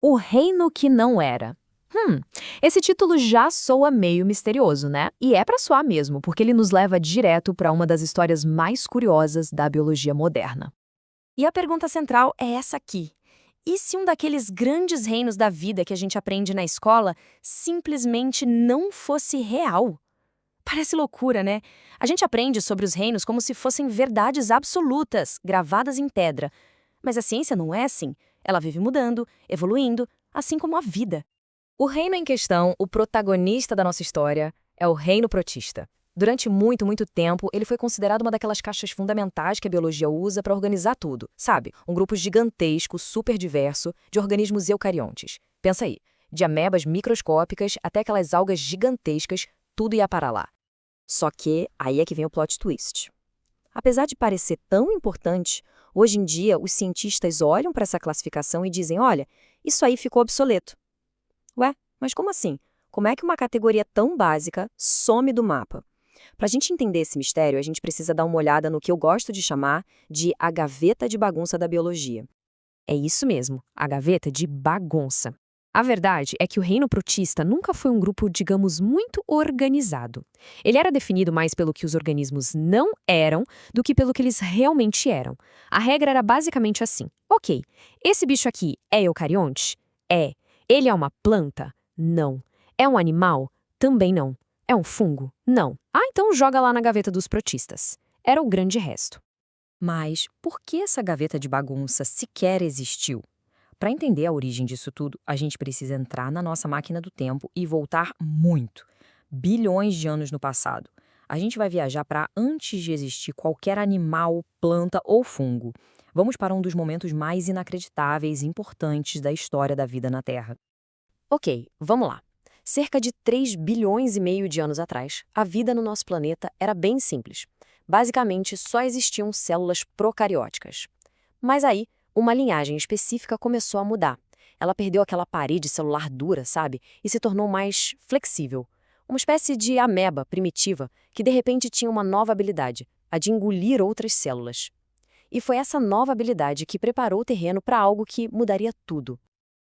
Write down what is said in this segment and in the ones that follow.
O Reino que Não Era. Hum, esse título já soa meio misterioso, né? E é pra soar mesmo, porque ele nos leva direto para uma das histórias mais curiosas da biologia moderna. E a pergunta central é essa aqui. E se um daqueles grandes reinos da vida que a gente aprende na escola simplesmente não fosse real? Parece loucura, né? A gente aprende sobre os reinos como se fossem verdades absolutas, gravadas em pedra. Mas a ciência não é assim. Ela vive mudando, evoluindo, assim como a vida. O reino em questão, o protagonista da nossa história, é o reino protista. Durante muito, muito tempo, ele foi considerado uma daquelas caixas fundamentais que a biologia usa para organizar tudo, sabe? Um grupo gigantesco, super diverso, de organismos eucariontes. Pensa aí, de amebas microscópicas até aquelas algas gigantescas, tudo ia para lá. Só que aí é que vem o plot twist. Apesar de parecer tão importante, hoje em dia os cientistas olham para essa classificação e dizem: olha, isso aí ficou obsoleto. Ué, mas como assim? Como é que uma categoria tão básica some do mapa? Para a gente entender esse mistério, a gente precisa dar uma olhada no que eu gosto de chamar de a gaveta de bagunça da biologia. É isso mesmo, a gaveta de bagunça. A verdade é que o reino protista nunca foi um grupo, digamos, muito organizado. Ele era definido mais pelo que os organismos não eram do que pelo que eles realmente eram. A regra era basicamente assim: ok, esse bicho aqui é eucarionte? É. Ele é uma planta? Não. É um animal? Também não. É um fungo? Não. Ah, então joga lá na gaveta dos protistas. Era o grande resto. Mas por que essa gaveta de bagunça sequer existiu? Para entender a origem disso tudo, a gente precisa entrar na nossa máquina do tempo e voltar muito, bilhões de anos no passado. A gente vai viajar para antes de existir qualquer animal, planta ou fungo. Vamos para um dos momentos mais inacreditáveis e importantes da história da vida na Terra. Ok, vamos lá. Cerca de 3 bilhões e meio de anos atrás, a vida no nosso planeta era bem simples. Basicamente, só existiam células procarióticas. Mas aí, uma linhagem específica começou a mudar. Ela perdeu aquela parede celular dura, sabe? E se tornou mais flexível. Uma espécie de ameba primitiva que de repente tinha uma nova habilidade, a de engolir outras células. E foi essa nova habilidade que preparou o terreno para algo que mudaria tudo.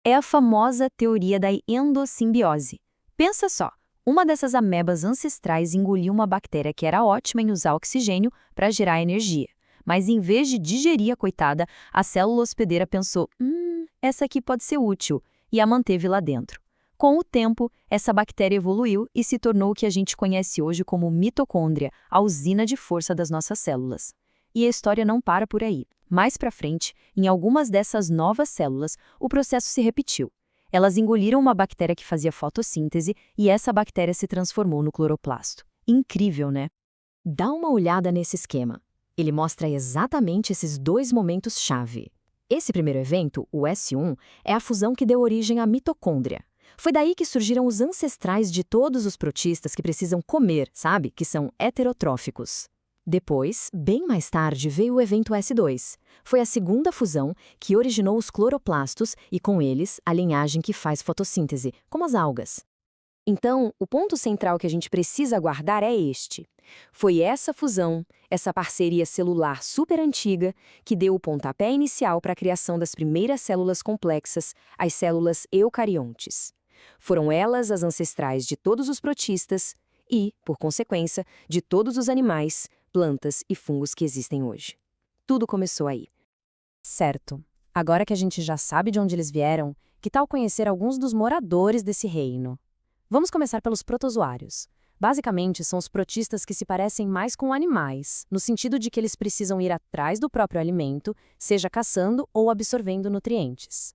É a famosa teoria da endossimbiose. Pensa só, uma dessas amebas ancestrais engoliu uma bactéria que era ótima em usar oxigênio para gerar energia. Mas em vez de digerir a coitada, a célula hospedeira pensou: essa aqui pode ser útil, e a manteve lá dentro. Com o tempo, essa bactéria evoluiu e se tornou o que a gente conhece hoje como mitocôndria, a usina de força das nossas células. E a história não para por aí. Mais para frente, em algumas dessas novas células, o processo se repetiu. Elas engoliram uma bactéria que fazia fotossíntese e essa bactéria se transformou no cloroplasto. Incrível, né? Dá uma olhada nesse esquema. Ele mostra exatamente esses dois momentos-chave. Esse primeiro evento, o S1, é a fusão que deu origem à mitocôndria. Foi daí que surgiram os ancestrais de todos os protistas que precisam comer, sabe? Que são heterotróficos. Depois, bem mais tarde, veio o evento S2. Foi a segunda fusão que originou os cloroplastos e, com eles, a linhagem que faz fotossíntese, como as algas. Então, o ponto central que a gente precisa guardar é este. Foi essa fusão, essa parceria celular super antiga, que deu o pontapé inicial para a criação das primeiras células complexas, as células eucariontes. Foram elas as ancestrais de todos os protistas e, por consequência, de todos os animais, plantas e fungos que existem hoje. Tudo começou aí. Certo. Agora que a gente já sabe de onde eles vieram, que tal conhecer alguns dos moradores desse reino? Vamos começar pelos protozoários. Basicamente, são os protistas que se parecem mais com animais, no sentido de que eles precisam ir atrás do próprio alimento, seja caçando ou absorvendo nutrientes.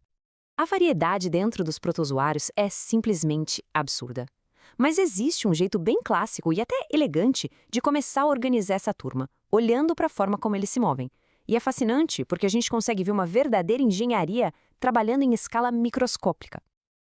A variedade dentro dos protozoários é simplesmente absurda. Mas existe um jeito bem clássico e até elegante de começar a organizar essa turma, olhando para a forma como eles se movem. E é fascinante porque a gente consegue ver uma verdadeira engenharia trabalhando em escala microscópica.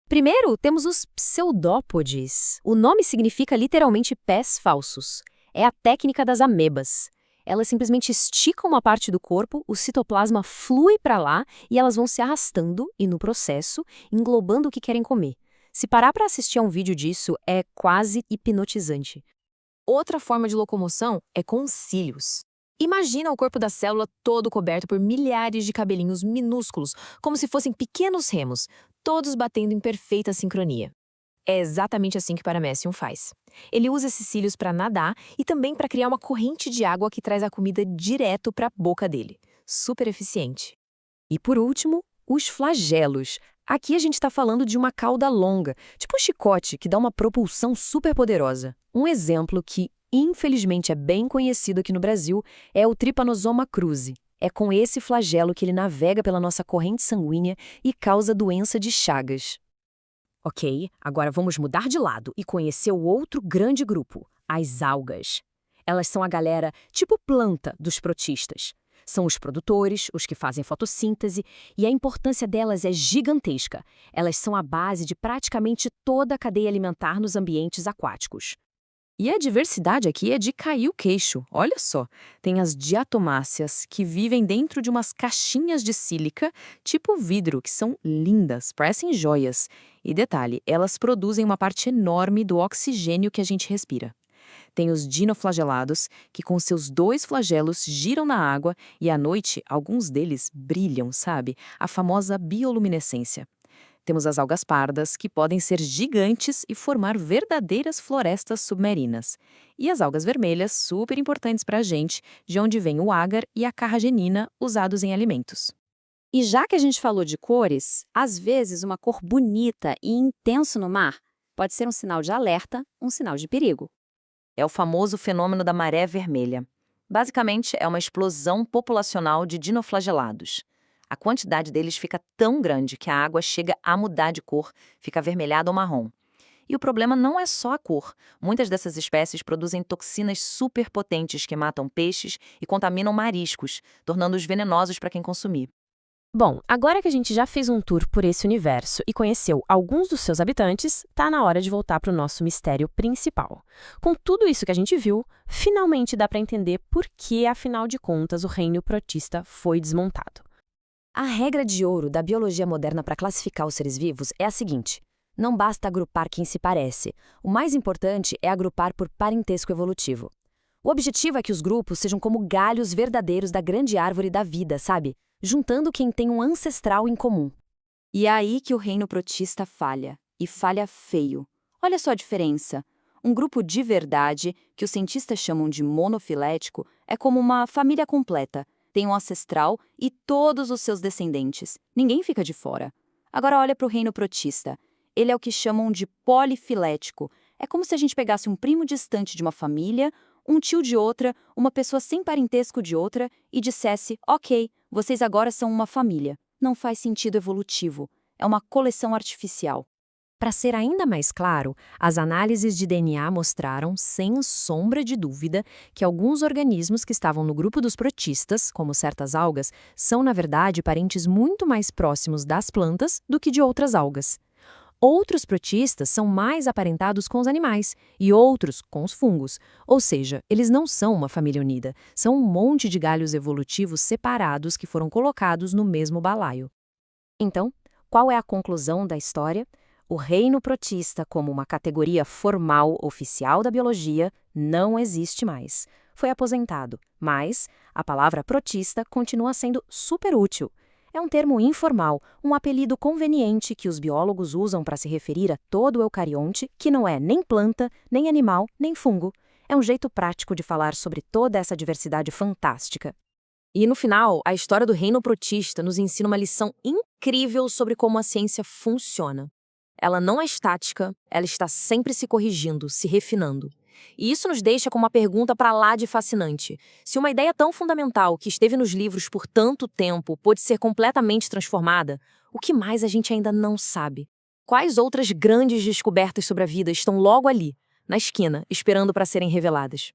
Primeiro, temos os pseudópodes. O nome significa literalmente pés falsos. É a técnica das amebas. Elas simplesmente esticam uma parte do corpo, o citoplasma flui para lá e elas vão se arrastando e, no processo, englobando o que querem comer. Se parar para assistir a um vídeo disso, é quase hipnotizante. Outra forma de locomoção é com os cílios. Imagina o corpo da célula todo coberto por milhares de cabelinhos minúsculos, como se fossem pequenos remos, todos batendo em perfeita sincronia. É exatamente assim que o Paramecium faz. Ele usa esses cílios para nadar e também para criar uma corrente de água que traz a comida direto para a boca dele. Super eficiente. E por último, os flagelos. Aqui a gente está falando de uma cauda longa, tipo um chicote, que dá uma propulsão super poderosa. Um exemplo que, infelizmente, é bem conhecido aqui no Brasil é o Trypanosoma cruzi. É com esse flagelo que ele navega pela nossa corrente sanguínea e causa doença de Chagas. Ok, agora vamos mudar de lado e conhecer o outro grande grupo, as algas. Elas são a galera tipo planta dos protistas. São os produtores, os que fazem fotossíntese, e a importância delas é gigantesca. Elas são a base de praticamente toda a cadeia alimentar nos ambientes aquáticos. E a diversidade aqui é de cair o queixo. Olha só, tem as diatomáceas, que vivem dentro de umas caixinhas de sílica, tipo vidro, que são lindas, parecem joias. E detalhe, elas produzem uma parte enorme do oxigênio que a gente respira. Tem os dinoflagelados, que com seus 2 flagelos giram na água e à noite alguns deles brilham, sabe? A famosa bioluminescência. Temos as algas pardas, que podem ser gigantes e formar verdadeiras florestas submarinas. E as algas vermelhas, super importantes para a gente, de onde vem o agar e a carragenina, usados em alimentos. E já que a gente falou de cores, às vezes uma cor bonita e intenso no mar pode ser um sinal de alerta, um sinal de perigo. É o famoso fenômeno da maré vermelha. Basicamente, é uma explosão populacional de dinoflagelados. A quantidade deles fica tão grande que a água chega a mudar de cor, fica avermelhada ou marrom. E o problema não é só a cor. Muitas dessas espécies produzem toxinas superpotentes que matam peixes e contaminam mariscos, tornando-os venenosos para quem consumir. Bom, agora que a gente já fez um tour por esse universo e conheceu alguns dos seus habitantes, tá na hora de voltar para o nosso mistério principal. Com tudo isso que a gente viu, finalmente dá para entender por que, afinal de contas, o reino protista foi desmontado. A regra de ouro da biologia moderna para classificar os seres vivos é a seguinte: não basta agrupar quem se parece. O mais importante é agrupar por parentesco evolutivo. O objetivo é que os grupos sejam como galhos verdadeiros da grande árvore da vida, sabe? Juntando quem tem um ancestral em comum. E é aí que o reino protista falha, e falha feio. Olha só a diferença. Um grupo de verdade, que os cientistas chamam de monofilético, é como uma família completa. Tem um ancestral e todos os seus descendentes. Ninguém fica de fora. Agora olha para o reino protista. Ele é o que chamam de polifilético. É como se a gente pegasse um primo distante de uma família, um tio de outra, uma pessoa sem parentesco de outra e dissesse: ok, vocês agora são uma família. Não faz sentido evolutivo. É uma coleção artificial. Para ser ainda mais claro, as análises de DNA mostraram, sem sombra de dúvida, que alguns organismos que estavam no grupo dos protistas, como certas algas, são, na verdade, parentes muito mais próximos das plantas do que de outras algas. Outros protistas são mais aparentados com os animais e outros com os fungos, ou seja, eles não são uma família unida, são um monte de galhos evolutivos separados que foram colocados no mesmo balaio. Então, qual é a conclusão da história? O reino protista, como uma categoria formal oficial da biologia, não existe mais. Foi aposentado, mas a palavra protista continua sendo super útil. É um termo informal, um apelido conveniente que os biólogos usam para se referir a todo eucarionte que não é nem planta, nem animal, nem fungo. É um jeito prático de falar sobre toda essa diversidade fantástica. E no final, a história do reino protista nos ensina uma lição incrível sobre como a ciência funciona. Ela não é estática, ela está sempre se corrigindo, se refinando. E isso nos deixa com uma pergunta para lá de fascinante. Se uma ideia tão fundamental que esteve nos livros por tanto tempo pôde ser completamente transformada, o que mais a gente ainda não sabe? Quais outras grandes descobertas sobre a vida estão logo ali, na esquina, esperando para serem reveladas?